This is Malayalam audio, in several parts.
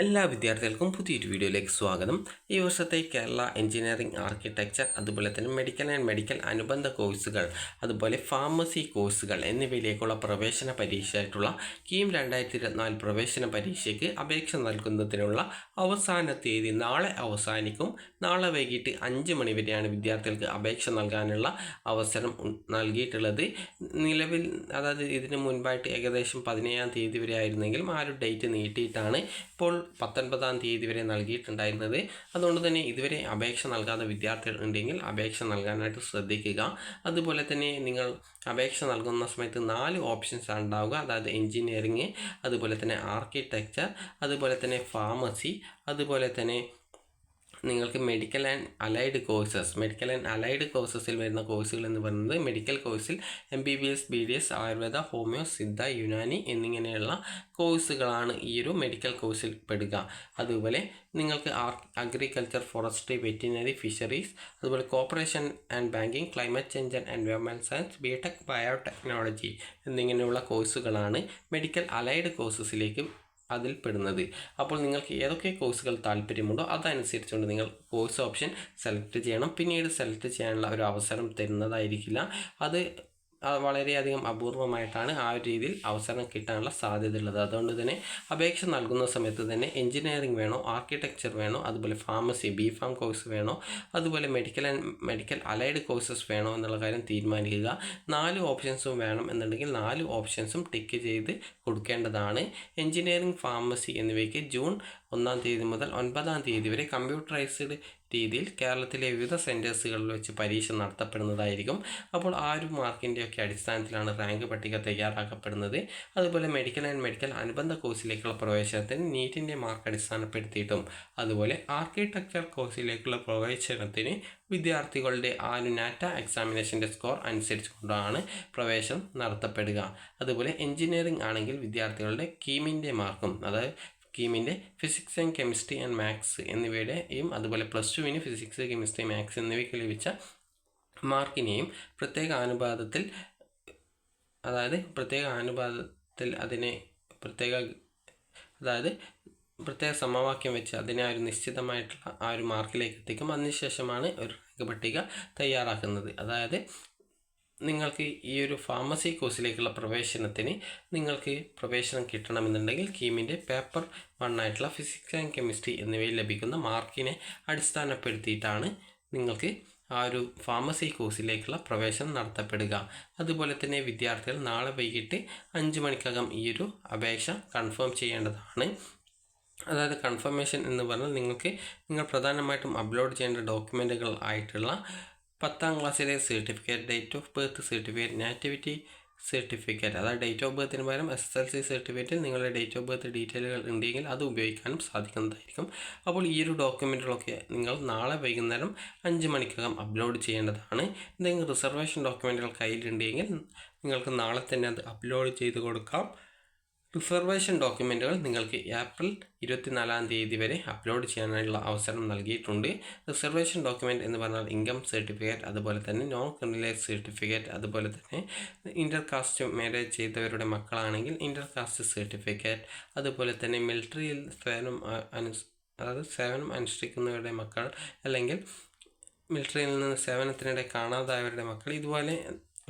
എല്ലാ വിദ്യാർത്ഥികൾക്കും പുതിയൊരു വീഡിയോയിലേക്ക് സ്വാഗതം. ഈ വർഷത്തെ കേരള എഞ്ചിനീയറിംഗ് ആർക്കിടെക്ചർ, അതുപോലെ തന്നെ മെഡിക്കൽ ആൻഡ് മെഡിക്കൽ അനുബന്ധ കോഴ്സുകൾ, അതുപോലെ ഫാർമസി കോഴ്സുകൾ എന്നിവയിലേക്കുള്ള പ്രവേശന പരീക്ഷയായിട്ടുള്ള കീം 2024 പ്രവേശന പരീക്ഷയ്ക്ക് അപേക്ഷ നൽകുന്നതിനുള്ള അവസാന തീയതി നാളെ അവസാനിക്കും. നാളെ വൈകിട്ട് 5 മണി വരെയാണ് വിദ്യാർത്ഥികൾക്ക് അപേക്ഷ നൽകാനുള്ള അവസരം നൽകിയിട്ടുള്ളത്. നിലവിൽ അതായത് ഇതിന് മുൻപായിട്ട് ഏകദേശം 17-ാം തീയതി വരെ ആയിരുന്നെങ്കിലും ആ ഒരു ഡേറ്റ് നീട്ടിയിട്ടാണ് ഇപ്പോൾ 19-ാം തീയതി വരെ നൽകിയിട്ടുണ്ടായിരുന്നത്. അതുകൊണ്ട് തന്നെ ഇതുവരെ അപേക്ഷ നൽകാത്ത വിദ്യാർത്ഥികൾ ഉണ്ടെങ്കിൽ അപേക്ഷ നൽകാനായിട്ട് ശ്രദ്ധിക്കുക. അതുപോലെ തന്നെ നിങ്ങൾ അപേക്ഷ നൽകുന്ന സമയത്ത് 4 ഓപ്ഷൻസ് ആണ് ഉണ്ടാവുക. അതായത് എഞ്ചിനീയറിംഗ്, അതുപോലെ തന്നെ ആർക്കിടെക്ചർ, അതുപോലെ തന്നെ ഫാർമസി, അതുപോലെ തന്നെ നിങ്ങൾക്ക് മെഡിക്കൽ ആൻഡ് അലൈഡ് കോഴ്സസിൽ വരുന്ന കോഴ്സുകൾ എന്ന് പറയുന്നത് മെഡിക്കൽ കോഴ്സിൽ MBBS, BDS, Ayurveda, homeo, Siddha, Unani എന്നിങ്ങനെയുള്ള കോഴ്സുകളാണ് ഈ ഒരു മെഡിക്കൽ കോഴ്സിൽ പെടുക. അതുപോലെ നിങ്ങൾക്ക് അഗ്രികൾച്ചർ, ഫോറസ്ട്രി, വെറ്റിനറി, ഫിഷറീസ്, അതുപോലെ corporation and banking, climate change and environment science, BTech, biotechnology എന്നിങ്ങനെയുള്ള കോഴ്സുകളാണ് മെഡിക്കൽ അലൈഡ് കോഴ്സസിലേക്ക് അതിൽ പെടുന്നത്. അപ്പോൾ നിങ്ങൾക്ക് ഏതൊക്കെ കോഴ്സുകൾ താല്പര്യമുണ്ടോ അതനുസരിച്ചുകൊണ്ട് നിങ്ങൾ കോഴ്സ് ഓപ്ഷൻ സെലക്ട് ചെയ്യണം. പിന്നീട് സെലക്ട് ചെയ്യാനുള്ള ഒരു അവസരം തരുന്നതായിരിക്കില്ല. അത് വളരെയധികം അപൂർവമായിട്ടാണ് ആ ഒരു രീതിയിൽ അവസരം കിട്ടാനുള്ള സാധ്യതയുള്ളത്. അതുകൊണ്ട് തന്നെ അപേക്ഷ നൽകുന്ന സമയത്ത് തന്നെ എഞ്ചിനീയറിംഗ് വേണോ, ആർക്കിടെക്ചർ വേണോ, അതുപോലെ ഫാർമസി BPharm കോഴ്സ് വേണോ, അതുപോലെ മെഡിക്കൽ അലൈഡ് കോഴ്സസ് വേണോ എന്നുള്ള കാര്യം തീരുമാനിക്കുക. 4 ഓപ്ഷൻസും വേണം എന്നുണ്ടെങ്കിൽ 4 ഓപ്ഷൻസും ടിക്ക് ചെയ്ത് കൊടുക്കേണ്ടതാണ്. എഞ്ചിനീയറിംഗ്, ഫാർമസി എന്നിവയ്ക്ക് ജൂൺ 1-ാം തീയതി മുതൽ 9-ാം തീയതി വരെ കമ്പ്യൂട്ടറൈസ്ഡ് രീതിയിൽ കേരളത്തിലെ വിവിധ സെൻറ്റേഴ്സുകളിൽ വെച്ച് പരീക്ഷ നടത്തപ്പെടുന്നതായിരിക്കും. അപ്പോൾ ആ ഒരു മാർക്കിൻ്റെയൊക്കെ അടിസ്ഥാനത്തിലാണ് റാങ്ക് പട്ടിക തയ്യാറാക്കപ്പെടുന്നത്. അതുപോലെ മെഡിക്കൽ ആൻഡ് മെഡിക്കൽ അനുബന്ധ കോഴ്സിലേക്കുള്ള പ്രവേശനത്തിന് നീറ്റിൻ്റെ മാർക്ക് അടിസ്ഥാനപ്പെടുത്തിയിട്ടും, അതുപോലെ ആർക്കിടെക്ചർ കോഴ്സിലേക്കുള്ള പ്രവേശനത്തിന് വിദ്യാർത്ഥികളുടെ ആ ഒരു നാറ്റ എക്സാമിനേഷൻ്റെ സ്കോർ അനുസരിച്ചുകൊണ്ടാണ് പ്രവേശനം നടത്തപ്പെടുക. അതുപോലെ എഞ്ചിനീയറിംഗ് ആണെങ്കിൽ വിദ്യാർത്ഥികളുടെ കീമിൻ്റെ മാർക്കും, അതായത് കീമിൻ്റെ physics and chemistry and maths എന്നിവയുടെയും, അതുപോലെ +2-ന് ഫിസിക്സ്, കെമിസ്ട്രി, മാത്സ് എന്നിവയ്ക്ക് ലഭിച്ച മാർക്കിനെയും പ്രത്യേക അനുപാതത്തിൽ അതിനെ പ്രത്യേക സമവാക്യം വെച്ച് അതിനെ ഒരു നിശ്ചിതമായിട്ടുള്ള ആ ഒരു മാർക്കിലേക്ക് എത്തിക്കും. അതിനുശേഷമാണ് ഒരു റാങ്ക് പട്ടിക തയ്യാറാക്കുന്നത്. അതായത് നിങ്ങൾക്ക് ഈ ഒരു ഫാർമസി കോഴ്സിലേക്കുള്ള പ്രവേശനത്തിന് നിങ്ങൾക്ക് പ്രവേശനം കിട്ടണമെന്നുണ്ടെങ്കിൽ കീമിൻ്റെ പേപ്പർ 1 ആയിട്ടുള്ള ഫിസിക്സ് ആൻഡ് കെമിസ്ട്രി എന്നിവയിൽ ലഭിക്കുന്ന മാർക്കിനെ അടിസ്ഥാനപ്പെടുത്തിയിട്ടാണ് നിങ്ങൾക്ക് ആ ഒരു ഫാർമസി കോഴ്സിലേക്കുള്ള പ്രവേശനം നടത്തപ്പെടുക. അതുപോലെ തന്നെ വിദ്യാർത്ഥികൾ നാളെ വൈകിട്ട് 5 മണിക്കകം ഈ ഒരു അപേക്ഷ കൺഫേം ചെയ്യേണ്ടതാണ്. അതായത് കൺഫർമേഷൻ എന്ന് പറഞ്ഞാൽ നിങ്ങൾ പ്രധാനമായിട്ടും അപ്ലോഡ് ചെയ്യേണ്ട ഡോക്യുമെൻറ്റുകൾ ആയിട്ടുള്ള 10ാം ക്ലാസ്സിലെ certificate, date of birth certificate, nativity certificate, അതായത് ഡേറ്റ് ഓഫ് ബർത്തിന് പകരം SSLC സർട്ടിഫിക്കറ്റിൽ നിങ്ങളുടെ ഡേറ്റ് ഓഫ് ബർത്ത് ഡീറ്റെയിലുകൾ ഉണ്ടെങ്കിൽ അത് ഉപയോഗിക്കാനും സാധിക്കുന്നതായിരിക്കും. അപ്പോൾ ഈ ഒരു ഡോക്യുമെൻറ്റുകളൊക്കെ നിങ്ങൾ നാളെ വൈകുന്നേരം 5 മണിക്കകം അപ്ലോഡ് ചെയ്യേണ്ടതാണ്. എന്തെങ്കിലും റിസർവേഷൻ ഡോക്യുമെൻറ്റുകൾ കയ്യിലുണ്ടെങ്കിൽ നിങ്ങൾക്ക് നാളെ തന്നെ അത് അപ്ലോഡ് ചെയ്ത് കൊടുക്കാം. റിസർവേഷൻ ഡോക്യുമെൻറ്റുകൾ നിങ്ങൾക്ക് ഏപ്രിൽ 24-ാം തീയതി വരെ അപ്ലോഡ് ചെയ്യാനുള്ള അവസരം നൽകിയിട്ടുണ്ട്. റിസർവേഷൻ ഡോക്യുമെൻറ്റ് എന്ന് പറഞ്ഞാൽ ഇൻകം സർട്ടിഫിക്കറ്റ്, അതുപോലെ തന്നെ നോൺ ക്രിമിനലൈസ് സർട്ടിഫിക്കറ്റ്, അതുപോലെ തന്നെ ഇൻ്റർ കാസ്റ്റ് മാരേജ് ചെയ്തവരുടെ മക്കളാണെങ്കിൽ ഇൻ്റർ കാസ്റ്റ് സർട്ടിഫിക്കറ്റ്, അതുപോലെ തന്നെ മിലിറ്ററിയിൽ സേവനം അനുഷ്ഠിക്കുന്നവരുടെ മക്കൾ, അല്ലെങ്കിൽ മിലിറ്ററിയിൽ നിന്ന് സേവനത്തിനിടെ കാണാതായവരുടെ മക്കൾ, ഇതുപോലെ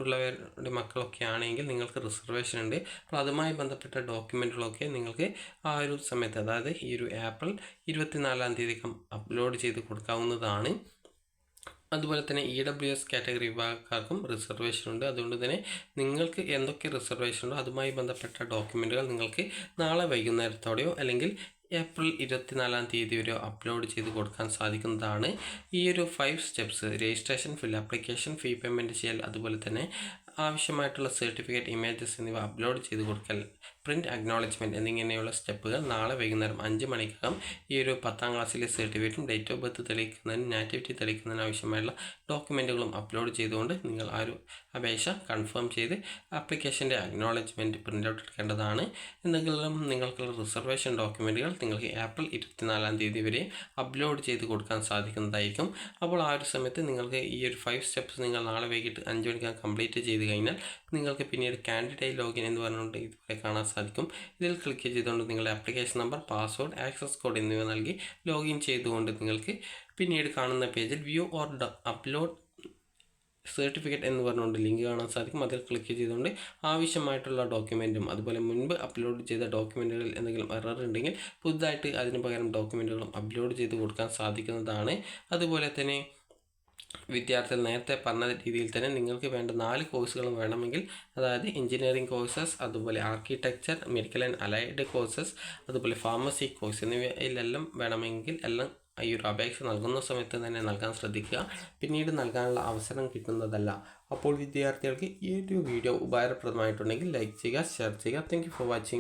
ഉള്ളവരുടെ മക്കളൊക്കെ ആണെങ്കിൽ നിങ്ങൾക്ക് റിസർവേഷൻ ഉണ്ട്. അപ്പോൾ അതുമായി ബന്ധപ്പെട്ട ഡോക്യുമെൻറ്റുകളൊക്കെ നിങ്ങൾക്ക് ആ ഒരു സമയത്ത്, അതായത് ഈ ഒരു ഏപ്രിൽ 24-ാം തീയതി അപ്ലോഡ് ചെയ്ത് കൊടുക്കാവുന്നതാണ്. അതുപോലെ തന്നെ EWS കാറ്റഗറി വിഭാഗക്കാർക്കും റിസർവേഷൻ ഉണ്ട്. അതുകൊണ്ട് തന്നെ നിങ്ങൾക്ക് എന്തൊക്കെ റിസർവേഷൻ ഉണ്ടോ അതുമായി ബന്ധപ്പെട്ട ഡോക്യുമെൻറ്റുകൾ നിങ്ങൾക്ക് നാളെ വൈകുന്നേരത്തോടെയോ അല്ലെങ്കിൽ ഏപ്രിൽ 24-ാം തീയതി വരെ അപ്ലോഡ് ചെയ്ത് കൊടുക്കാൻ സാധിക്കുന്നതാണ്. ഈ ഒരു 5 സ്റ്റെപ്സ്, രജിസ്ട്രേഷൻ, ഫിൽ ആപ്ലിക്കേഷൻ, ഫീ പേയ്മെൻറ്റ് ചെയ്യൽ, അതുപോലെ തന്നെ ആവശ്യമായിട്ടുള്ള സർട്ടിഫിക്കറ്റ്, ഇമേജസ് എന്നിവ അപ്ലോഡ് ചെയ്ത് കൊടുക്കൽ, പ്രിൻറ്റ് അക്നോളജ്മെൻറ്റ് എന്നിങ്ങനെയുള്ള സ്റ്റെപ്പുകൾ നാളെ വൈകുന്നേരം 5 മണിക്കകം ഈ ഒരു 10ാം ക്ലാസ്സിലെ സർട്ടിഫിക്കറ്റും ഡേറ്റ് ഓഫ് ബർത്ത് തെളിയിക്കുന്നതിനും നാറ്റിവിറ്റി തെളിയിക്കുന്നതിനും ആവശ്യമായുള്ള ഡോക്യുമെൻറ്റുകളും അപ്ലോഡ് ചെയ്തുകൊണ്ട് നിങ്ങൾ ആ ഒരു അപേക്ഷ കൺഫേം ചെയ്ത് ആപ്ലിക്കേഷൻ്റെ അക്നോളജ്മെൻറ്റ് പ്രിൻ്റ് ഔട്ട് എടുക്കേണ്ടതാണ്. എന്തെങ്കിലും നിങ്ങൾക്കുള്ള റിസർവേഷൻ ഡോക്യുമെൻറ്റുകൾ നിങ്ങൾക്ക് ഏപ്രിൽ 24-ാം തീയതി വരെ അപ്ലോഡ് ചെയ്ത് കൊടുക്കാൻ സാധിക്കുന്നതായിരിക്കും. അപ്പോൾ ആ ഒരു സമയത്ത് നിങ്ങൾക്ക് ഈ ഒരു 5 സ്റ്റെപ്സ് നിങ്ങൾ നാളെ വൈകിട്ട് 5 മണിക്കകം കംപ്ലീറ്റ് ചെയ്ത് കഴിഞ്ഞാൽ നിങ്ങൾക്ക് പിന്നീട് കാൻഡിഡേറ്റ് ലോഗിൻ എന്ന് പറഞ്ഞുകൊണ്ട് ഇതുപോലെ കാണാൻ സാധിക്കും. ഇതിൽ ക്ലിക്ക് ചെയ്തുകൊണ്ട് നിങ്ങളുടെ application number, password, access code എന്നിവ നൽകി ലോഗിൻ ചെയ്തുകൊണ്ട് നിങ്ങൾക്ക് പിന്നീട് കാണുന്ന പേജിൽ വ്യൂ ഓർ അപ്ലോഡ് സർട്ടിഫിക്കറ്റ് എന്ന് പറഞ്ഞുകൊണ്ട് ലിങ്ക് കാണാൻ സാധിക്കും. അതിൽ ക്ലിക്ക് ചെയ്തുകൊണ്ട് ആവശ്യമായിട്ടുള്ള ഡോക്യുമെൻറ്റും അതുപോലെ മുൻപ് അപ്ലോഡ് ചെയ്ത ഡോക്യുമെൻറ്റുകളിൽ എന്തെങ്കിലും എറർ ഉണ്ടെങ്കിൽ പുതുതായിട്ട് അതിന് പകരം ഡോക്യുമെൻറ്റുകളും അപ്ലോഡ് ചെയ്ത് കൊടുക്കാൻ സാധിക്കുന്നതാണ്. അതുപോലെ തന്നെ വിദ്യാർത്ഥികൾ നേരത്തെ പറഞ്ഞ രീതിയിൽ തന്നെ നിങ്ങൾക്ക് വേണ്ട 4 കോഴ്സുകളും വേണമെങ്കിൽ, അതായത് എഞ്ചിനീയറിംഗ് കോഴ്സസ്, അതുപോലെ architecture, medical and allied courses, അതുപോലെ ഫാർമസി കോഴ്സ് എന്നിവയിലെല്ലാം വേണമെങ്കിൽ എല്ലാം ഈ ഒരു അപേക്ഷ നൽകുന്ന സമയത്ത് തന്നെ നൽകാൻ ശ്രദ്ധിക്കുക. പിന്നീട് നൽകാനുള്ള അവസരം കിട്ടുന്നതല്ല. അപ്പോൾ വിദ്യാർത്ഥികൾക്ക് ഈ ഒരു വീഡിയോ ഉപകാരപ്രദമായിട്ടുണ്ടെങ്കിൽ ലൈക്ക് ചെയ്യുക, ഷെയർ ചെയ്യുക. Thank you for watching.